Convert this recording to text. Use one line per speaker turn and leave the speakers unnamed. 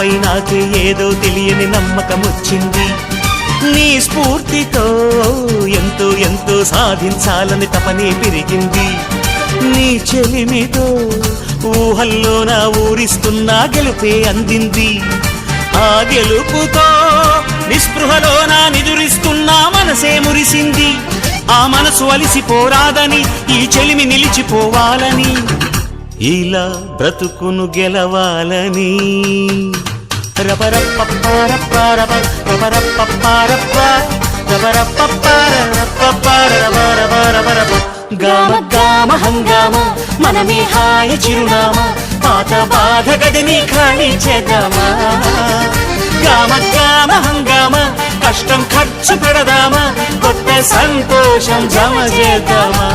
నీపై నాకే ఏదో తెలియని నమ్మకం వచ్చింది. నీ స్ఫూర్తితో ఎంతో ఎంతో సాధించాలని తపనే పెరిగింది. నీ చెలిమితో ఊహల్లో నా ఊరిస్తున్నా గెలుపే అందింది. ఆ గెలుపుతో నిస్పృహలో నా నిదురిస్తున్నా మనసే మురిసింది. ఆ మనసు అలిసిపోరాదని ఈ చెలిమి నిలిచిపోవాలని ఇలా బ్రతుకును గెలవాలని గామ గామ హంగామ మనమే హాయ చిరునామా పాత బాధ గదిని ఖాళీ చేద్దామా. గామ గామ హంగామ కష్టం ఖర్చు పెడదామా కొత్త సంతోషం జమ చేద్దామా.